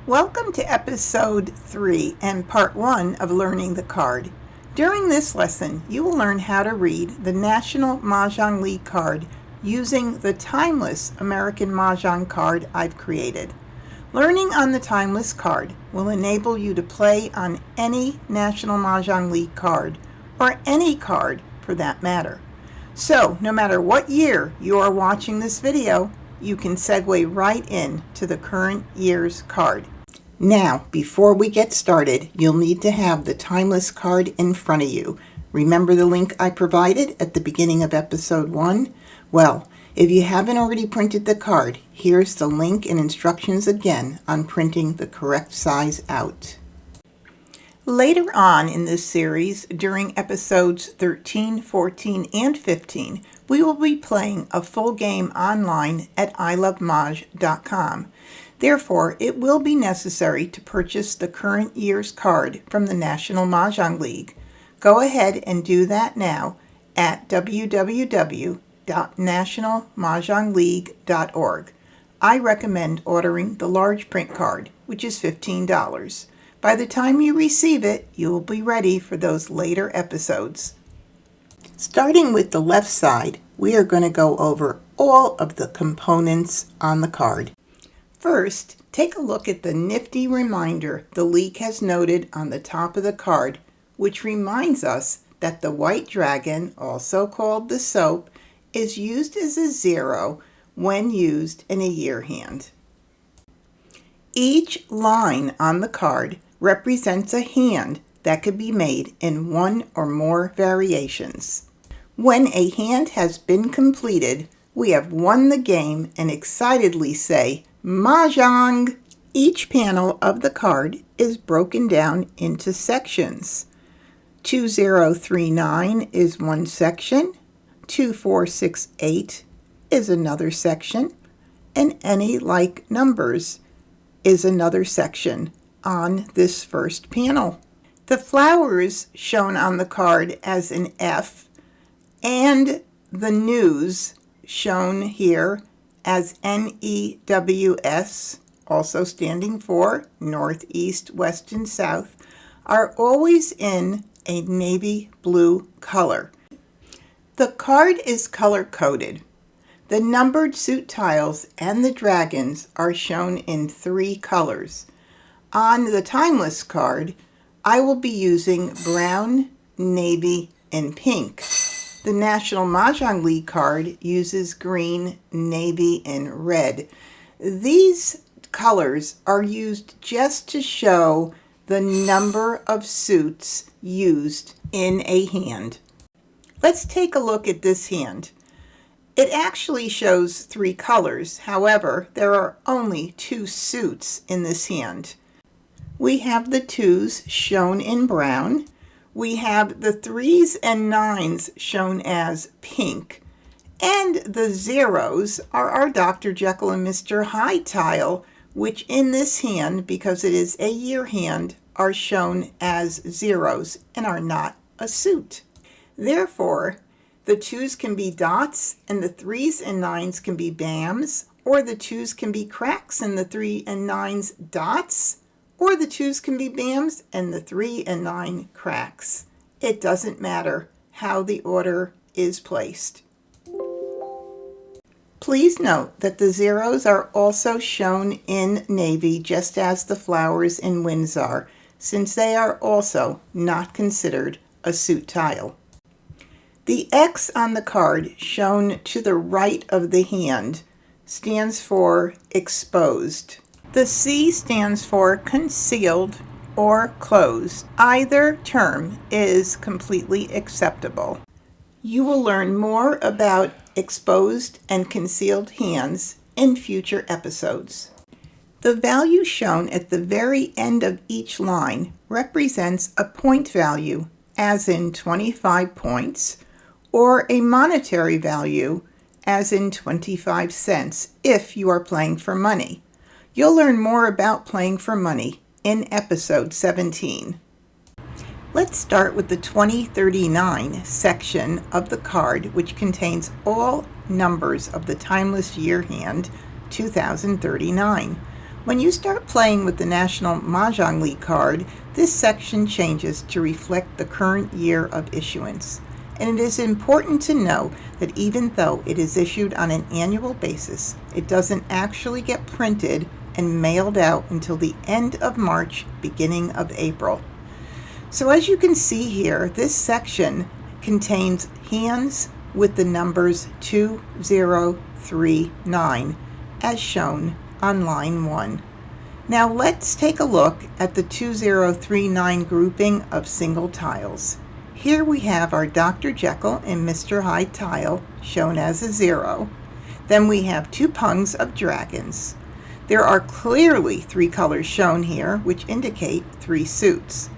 Welcome to Episode 3 and Part 1 of Learning the Card. During this lesson, you will learn how to read the National Mahjong League card using the timeless American Mah Jongg card I've created. Learning on the timeless card will enable you to play on any National Mahjong League card, or any card for that matter. So, no matter what year you are watching this video, you can segue right in to the current year's card. Now, before we get started, you'll need to have the timeless card in front of you. Remember the link I provided at the beginning of Episode 1? Well, if you haven't already printed the card, here's the link and instructions again on printing the correct size out. Later on in this series, during Episodes 13, 14, and 15, we will be playing a full game online at ilovemahj.com. Therefore, it will be necessary to purchase the current year's card from the National Mahjong League. Go ahead and do that now at www.nationalmahjongleague.org. I recommend ordering the large print card, which is $15. By the time you receive it, you will be ready for those later episodes. Starting with the left side, we are going to go over all of the components on the card. First, take a look at the nifty reminder the league has noted on the top of the card, which reminds us that the white dragon, also called the soap, is used as a 0 when used in a year hand. Each line on the card represents a hand that could be made in one or more variations. When a hand has been completed, we have won the game and excitedly say, Mahjong! Each panel of the card is broken down into sections. 2039 is one section, 2468 is another section, and any like numbers is another section on this first panel. The flowers shown on the card as an F and the news shown here as NEWS, also standing for North, East, West, and South, are always in a navy blue color. The card is color-coded. The numbered suit tiles and the dragons are shown in 3 colors. On the timeless card, I will be using brown, navy, and pink. The National Mahjong League card uses green, navy, and red. These colors are used just to show the number of suits used in a hand. Let's take a look at this hand. It actually shows 3 colors. However, there are only 2 suits in this hand. We have the 2s shown in brown. We have the 3s and 9s shown as pink. And the 0s are our Dr. Jekyll and Mr. Hyde tile, which in this hand, because it is a year hand, are shown as 0s and are not a suit. Therefore, the 2s can be dots and the 3s and 9s can be bams, or the 2s can be cracks and the 3 and 9s dots, or the 2s can be bams and the 3 and 9 cracks. It doesn't matter how the order is placed. Please note that the 0s are also shown in navy, just as the flowers and winds are, since they are also not considered a suit tile. The X on the card shown to the right of the hand stands for exposed. The C stands for concealed or closed. Either term is completely acceptable. You will learn more about exposed and concealed hands in future episodes. The value shown at the very end of each line represents a point value, as in 25 points, or a monetary value, as in 25 cents, if you are playing for money. You'll learn more about playing for money in Episode 17. Let's start with the 2039 section of the card, which contains all numbers of the timeless year hand 2039. When you start playing with the National Mahjong League card, this section changes to reflect the current year of issuance. And it is important to know that even though it is issued on an annual basis, it doesn't actually get printed and mailed out until the end of March, beginning of April. So as you can see here, this section contains hands with the numbers 2039 as shown on line 1. Now let's take a look at the 2039 grouping of single tiles. Here we have our Dr. Jekyll and Mr. Hyde tile shown as a 0. Then we have 2 pungs of dragons. There are clearly 3 colors shown here, which indicate 3 suits.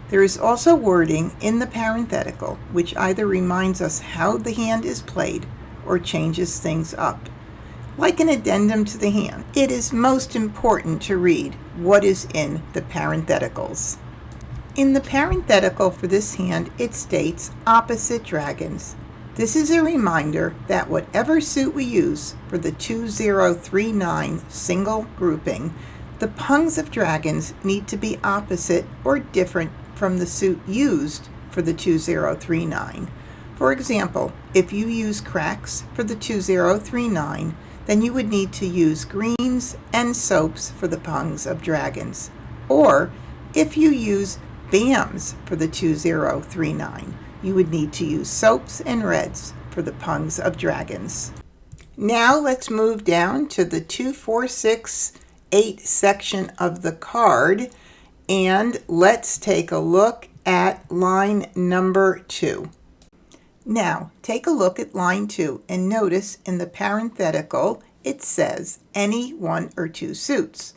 There is also wording in the parenthetical, which either reminds us how the hand is played or changes things up. Like an addendum to the hand, it is most important to read what is in the parentheticals. In the parenthetical for this hand, it states opposite dragons. This is a reminder that whatever suit we use for the 2039 single grouping, the pungs of dragons need to be opposite or different from the suit used for the 2039. For example, if you use cracks for the 2039, then you would need to use greens and soaps for the pungs of dragons. Or if you use bams for the 2039, you would need to use soaps and reds for the pungs of dragons. Now let's move down to the 2468 section of the card, and let's take a look at line number 2. Now take a look at line 2 and notice in the parenthetical it says any 1 or 2 suits.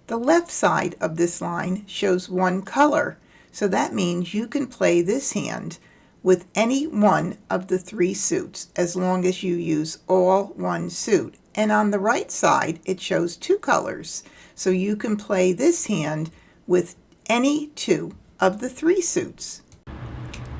The left side of this line shows 1 color, so that means you can play this hand with any one of the 3 suits as long as you use all 1 suit. And on the right side it shows 2 colors, so you can play this hand with any 2 of the 3 suits.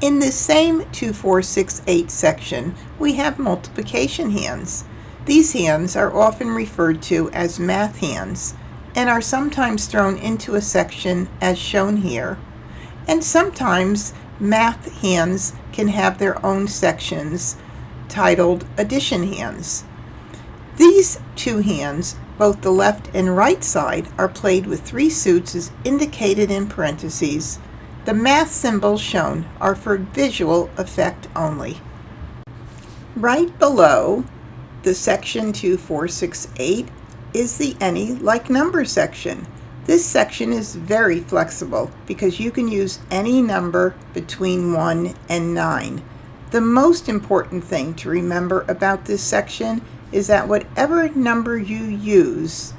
In this same 2468 section, we have multiplication hands. These hands are often referred to as math hands and are sometimes thrown into a section as shown here. And sometimes math hands can have their own sections titled addition hands. These 2 hands, both the left and right side, are played with 3 suits as indicated in parentheses. The math symbols shown are for visual effect only. Right below the section 2468 is the any like number section. This section is very flexible because you can use any number between 1 and 9. The most important thing to remember about this section is that whatever number you use,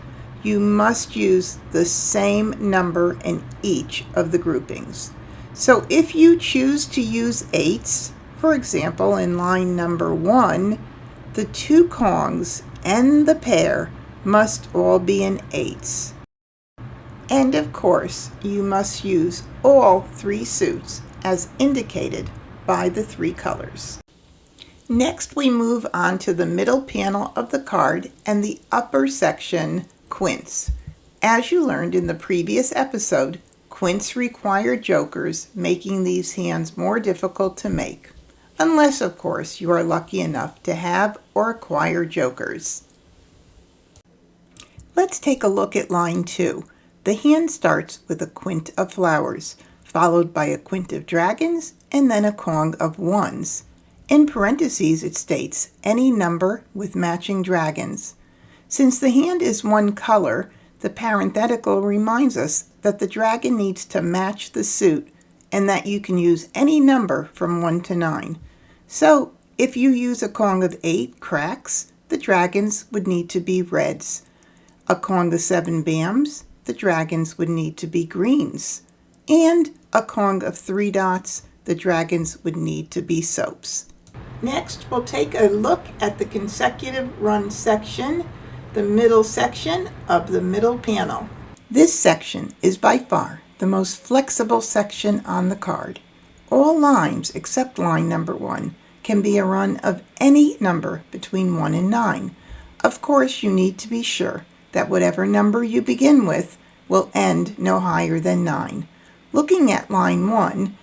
you must use the same number in each of the groupings. So if you choose to use 8s, for example in line number 1, the 2 kongs and the pair must all be in 8s. And of course, you must use all 3 suits as indicated by the 3 colors. Next, we move on to the middle panel of the card and the upper section, quints. As you learned in the previous episode, quints require jokers, making these hands more difficult to make, unless, of course, you are lucky enough to have or acquire jokers. Let's take a look at line 2. The hand starts with a quint of flowers, followed by a quint of dragons, and then a kong of 1s. In parentheses, it states any number with matching dragons. Since the hand is 1 color, the parenthetical reminds us that the dragon needs to match the suit and that you can use any number from 1 to 9. So, if you use a kong of 8 cracks, the dragons would need to be reds. A kong of 7 bams, the dragons would need to be greens. And a kong of 3 dots, the dragons would need to be soaps. Next, we'll take a look at the consecutive run section, the middle section of the middle panel. This section is by far the most flexible section on the card. All lines except line number 1 can be a run of any number between 1 and 9. Of course, you need to be sure that whatever number you begin with will end no higher than 9. Looking at line 1,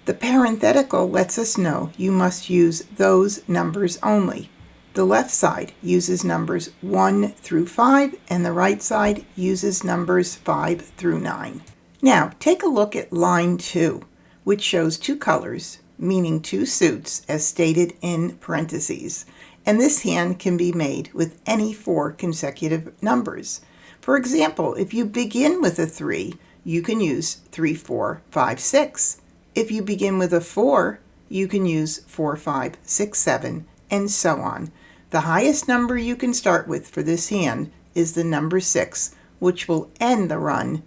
the parenthetical lets us know you must use those numbers only. The left side uses numbers 1 through 5, and the right side uses numbers 5 through 9. Now, take a look at line 2, which shows 2 colors, meaning 2 suits, as stated in parentheses. And this hand can be made with any 4 consecutive numbers. For example, if you begin with a 3, you can use 3, 4, 5, 6. If you begin with a 4, you can use 4, 5, 6, 7, and so on. The highest number you can start with for this hand is the number 6, which will end the run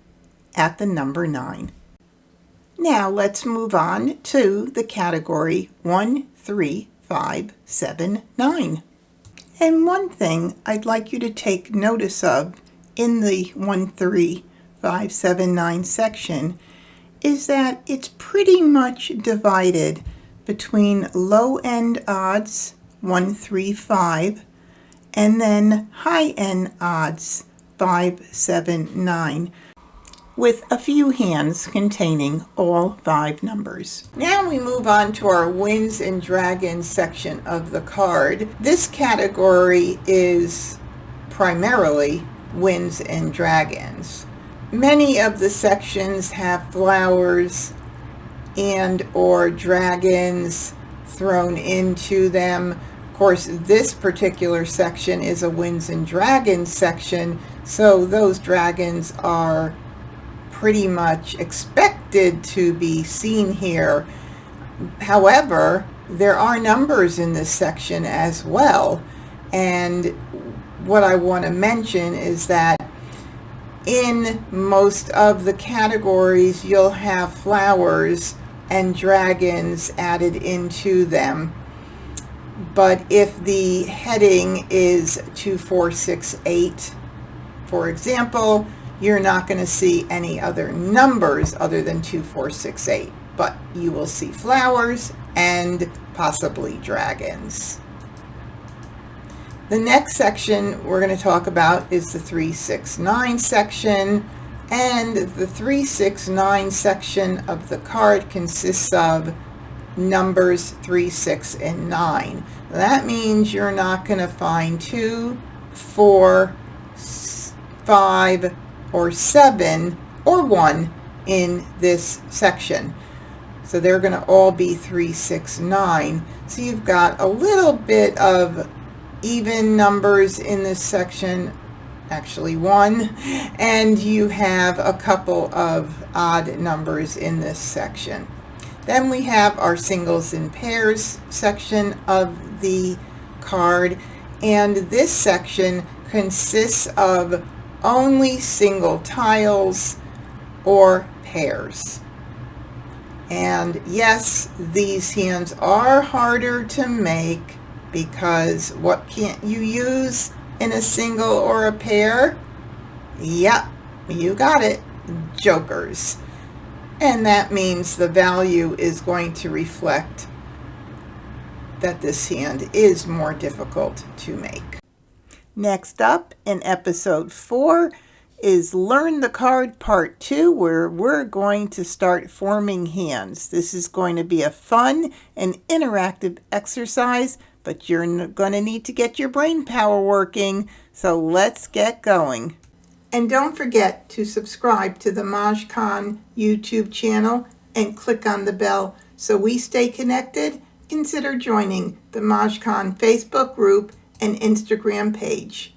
at the number 9. Now let's move on to the category 1, 3, 5, 7, 9. And one thing I'd like you to take notice of in the 1, 3, 5, 7, 9 section is that it's pretty much divided between low-end odds, 1, 3, 5, and then high-end odds, 5, 7, 9, with a few hands containing all 5 numbers. Now we move on to our Winds and Dragons section of the card. This category is primarily Winds and Dragons. Many of the sections have flowers and or dragons thrown into them. Of course, this particular section is a Winds and Dragons section, so those dragons are pretty much expected to be seen here. However, there are numbers in this section as well, and what I want to mention is that in most of the categories you'll have flowers and dragons added into them, but if the heading is 2, 4, 6, 8, for example, you're not going to see any other numbers other than 2, 4, 6, 8, but you will see flowers and possibly dragons. The next section we're going to talk about is the 3, 6, 9 section, and the 3, 6, 9 section of the card consists of numbers 3, 6, and 9. That means you're not going to find 2, 4, 5, or 7, or 1 in this section. So they're going to all be 3, 6, 9. So you've got a little bit of even numbers in this section, actually 1, and you have a couple of odd numbers in this section. Then we have our singles and pairs section of the card, and this section consists of only single tiles or pairs. And yes, these hands are harder to make because what can't you use in a single or a pair? Yep, you got it, jokers. And that means the value is going to reflect that this hand is more difficult to make. Next up in episode 4 is Learn the Card Part 2, where we're going to start forming hands. This is going to be a fun and interactive exercise, but you're going to need to get your brain power working, so let's get going. And don't forget to subscribe to the MahjCon YouTube channel and click on the bell so we stay connected. Consider joining the MahjCon Facebook group and Instagram page.